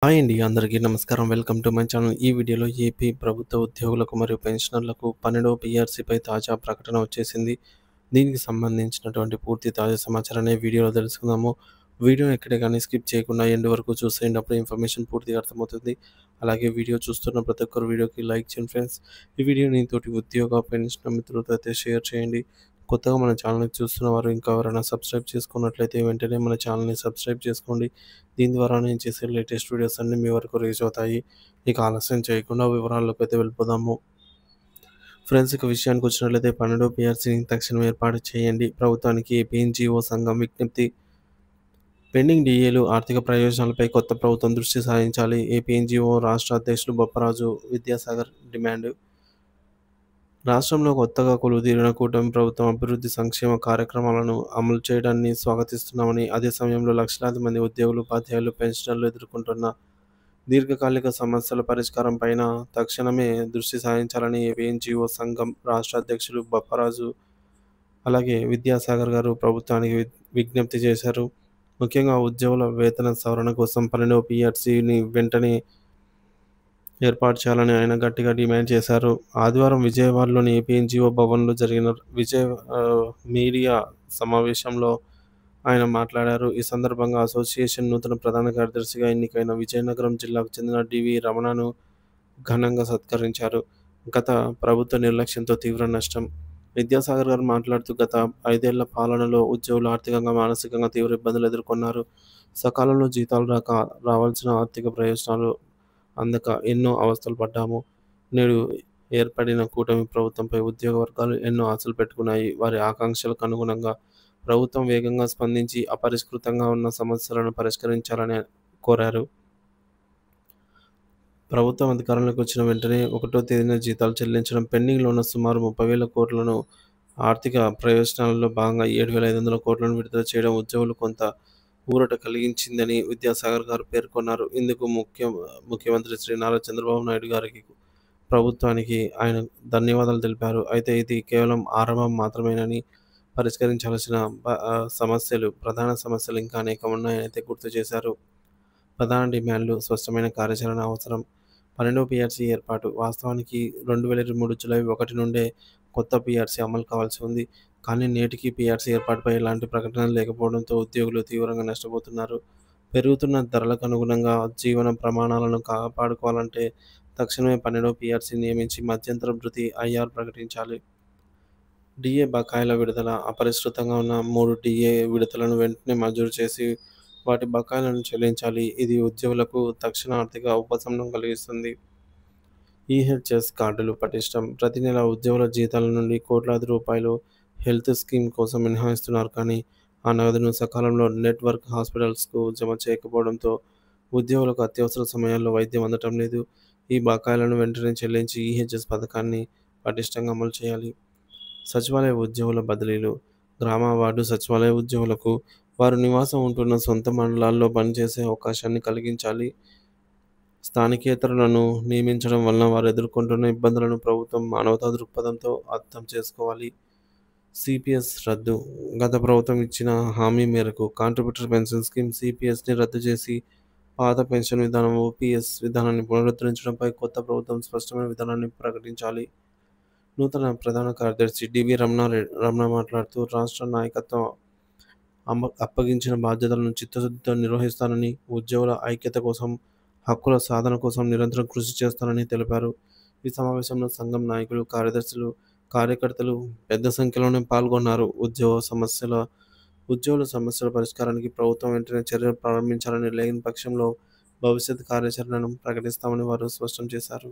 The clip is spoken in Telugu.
హాయ్ అండి. అందరికీ నమస్కారం. Welcome to my channel. ఈ వీడియోలో ఏపీ ప్రభుత్వ ఉద్యోగులకు మరియు పెన్షనర్లకు 12వ పీఆర్సీపై తాజా ప్రకటన వచ్చేసింది. దీనికి సంబంధించినటువంటి పూర్తి తాజా సమాచారాన్ని వీడియోలో తెలుసుకుందాము. వీడియోని ఎక్కడే కానీ స్కిప్ చేయకుండా ఎండ్ వరకు చూసేయండి. అప్పుడు ఇన్ఫర్మేషన్ పూర్తిగా అర్థమవుతుంది. అలాగే వీడియో చూస్తున్న ప్రతి ఒక్కరు వీడియోకి లైక్ చేయండి ఫ్రెండ్స్. ఈ వీడియోని తోటి ఉద్యోగ, పెన్షన్ మిత్రులతో అయితే షేర్ చేయండి. కొత్తగా మన ఛానల్‌ని చూస్తున్న వారు ఇంకా ఎవరైనా సబ్స్క్రైబ్ చేసుకున్నట్లయితే వెంటనే మన ఛానల్‌ని సబ్స్క్రైబ్ చేసుకోండి. దీని ద్వారా నేను చేసే లేటెస్ట్ వీడియోస్ అన్నీ మీ వరకు రీచ్ అవుతాయి. ఇక ఆలస్యం చేయకుండా వివరాల్లోకి అయితే వెళ్ళిపోదాము. ఫ్రెండ్స్, ఇక విషయానికి వచ్చినట్లయితే 12వ పీఆర్సీని తక్షణం ఏర్పాటు చేయండి. ప్రభుత్వానికి ఏపీ ఎన్‌జీఓ సంఘం విజ్ఞప్తి. పెండింగ్ డీఏలు, ఆర్థిక ప్రయోజనాలపై కొత్త ప్రభుత్వం దృష్టి సారించాలి. ఏపీ ఎన్‌జీఓ రాష్ట్ర అధ్యక్షులు బొప్పరాజు విద్యాసాగర్ డిమాండ్. రాష్ట్రంలో కొత్తగా కొలువుదీరిన కూటమి ప్రభుత్వం అభివృద్ధి సంక్షేమ కార్యక్రమాలను అమలు చేయడాన్ని స్వాగతిస్తున్నామని, అదే సమయంలో లక్షలాది మంది ఉద్యోగులు, ఉపాధ్యాయులు, పెన్షనర్లు ఎదుర్కొంటున్న దీర్ఘకాలిక సమస్యల పరిష్కారం పైన తక్షణమే దృష్టి సారించాలని ఏపీఎన్జీఓ సంఘం రాష్ట్ర అధ్యక్షులు బప్పరాజు అలాగే విద్యాసాగర్ గారు ప్రభుత్వానికి విజ్ఞప్తి చేశారు. ముఖ్యంగా ఉద్యోగుల వేతన సవరణ కోసం 12వ పీఆర్సీని వెంటనే ఏర్పాటు చేయాలని ఆయన గట్టిగా డిమాండ్ చేశారు. ఆదివారం విజయవాడలోని ఏపీ ఎన్‌జీఓ భవన్‌లో జరిగిన మీడియా సమావేశంలో ఆయన మాట్లాడారు. ఈ సందర్భంగా అసోసియేషన్ నూతన ప్రధాన కార్యదర్శిగా ఎన్నికైన విజయనగరం జిల్లాకు చెందిన డివి రమణను ఘనంగా సత్కరించారు. గత ప్రభుత్వ నిర్లక్ష్యంతో తీవ్ర నష్టం. విద్యాసాగర్ గారు మాట్లాడుతూ గత 5 ఏళ్ల పాలనలో ఉద్యోగులు ఆర్థికంగా, మానసికంగా తీవ్ర ఇబ్బందులు ఎదుర్కొన్నారు. సకాలంలో జీతాలు రావాల్సిన ఆర్థిక ప్రయోజనాలు అందక ఎన్నో అవస్థలు పడ్డాము. నేడు ఏర్పడిన కూటమి ప్రభుత్వంపై ఉద్యోగ వర్గాలు ఎన్నో ఆశలు పెట్టుకున్నాయి. వారి ఆకాంక్షలకు అనుగుణంగా ప్రభుత్వం వేగంగా స్పందించి అపరిష్కృతంగా ఉన్న సమస్యలను పరిష్కరించాలని కోరారు. ప్రభుత్వం అధికారంలోకి వచ్చిన వెంటనే 1వ తేదీన జీతాలు చెల్లించడం, పెండింగ్‌లో ఉన్న సుమారు 30,000 కోట్లను ఆర్థిక ప్రయోజనాలలో భాగంగా 7,500 కోట్లను విడుదల చేయడం ఉద్యోగులు కొంత ఊరట కలిగించిందని విద్యాసాగర్ గారు పేర్కొన్నారు. ఇందుకు ముఖ్యమంత్రి శ్రీ నారా చంద్రబాబు నాయుడు గారికి, ప్రభుత్వానికి ఆయన ధన్యవాదాలు తెలిపారు. అయితే ఇది కేవలం ఆరంభం మాత్రమేనని, పరిష్కరించాల్సిన ప్రధాన సమస్యలు ఇంకా అనేకం ఉన్నాయని అయితే గుర్తు చేశారు. ప్రధాన డిమాండ్లు, స్పష్టమైన కార్యాచరణ అవసరం. 12వ పీఆర్సీ ఏర్పాటు. వాస్తవానికి 2023 జూలై 1 నుండే కొత్త పీఆర్సీ అమలు కావాల్సి ఉంది. కానీ నేటికి పీఆర్సీ ఏర్పాటుపై ఎలాంటి ప్రకటన లేకపోవడంతో ఉద్యోగులు తీవ్రంగా నష్టపోతున్నారు. పెరుగుతున్న ధరలకు అనుగుణంగా జీవన ప్రమాణాలను కాపాడుకోవాలంటే తక్షణమే 12వ పీఆర్సీ నియమించి మధ్యంతర భృతి ఐఆర్ ప్రకటించాలి. డీఏ బకాయిల విడుదల. అపరిష్కృతంగా ఉన్న 3 డీఏ విడతలను వెంటనే మంజూరు చేసి వాటి బకాయిలను చెల్లించాలి. ఇది ఉద్యోగులకు తక్షణ ఆర్థిక ఉపశమనం కలిగిస్తుంది. ఈహెచ్ఎస్ కార్డులు పటిష్టం. ప్రతి నెల ఉద్యోగుల జీతాల నుండి కోట్లాది రూపాయలు హెల్త్ స్కీమ్ కోసం మినహాయిస్తున్నారు. కానీ ఆ నగదును సకాలంలో నెట్వర్క్ హాస్పిటల్స్‌కు జమ చేయకపోవడంతో ఉద్యోగులకు అత్యవసర సమయాల్లో వైద్యం అందటం లేదు. ఈ బకాయిలను వెంటనే చెల్లించి ఈహెచ్ఎస్ పథకాన్ని పటిష్టంగా అమలు చేయాలి. సచివాలయ ఉద్యోగుల బదిలీలు. గ్రామ, వార్డు సచివాలయ ఉద్యోగులకు వారు నివాసం ఉంటున్న సొంత మండలాల్లో పనిచేసే అవకాశాన్ని కలిగించాలి. స్థానికేతరులను నియమించడం వలన వారు ఎదుర్కొంటున్న ఇబ్బందులను ప్రభుత్వం మానవతా దృక్పథంతో అర్థం చేసుకోవాలి. సిపిఎస్ రద్దు. గత ప్రభుత్వం ఇచ్చిన హామీ మేరకు కాంట్రిబ్యూటరీ పెన్షన్ స్కీమ్ సిపిఎస్ని రద్దు చేసి పాత పెన్షన్ విధానం ఓపీఎస్ విధానాన్ని పునరుద్ధరించడంపై కొత్త ప్రభుత్వం స్పష్టమైన విధానాన్ని ప్రకటించాలి. నూతన ప్రధాన కార్యదర్శి డివి రమణ మాట్లాడుతూ రాష్ట్ర నాయకత్వం అప్పగించిన బాధ్యతలను చిత్తశుద్ధితో నిర్వహిస్తానని, ఉద్యోగుల ఐక్యత కోసం, హక్కుల సాధన కోసం నిరంతరం కృషి చేస్తానని తెలిపారు. ఈ సమావేశంలో సంఘం నాయకులు, కార్యదర్శులు, కార్యకర్తలు పెద్ద సంఖ్యలోనే పాల్గొన్నారు. ఉద్యోగుల సమస్యల పరిష్కారానికి ప్రభుత్వం వెంటనే చర్యలు ప్రారంభించాలని, లేని పక్షంలో భవిష్యత్ కార్యాచరణను ప్రకటిస్తామని వారు స్పష్టం చేశారు.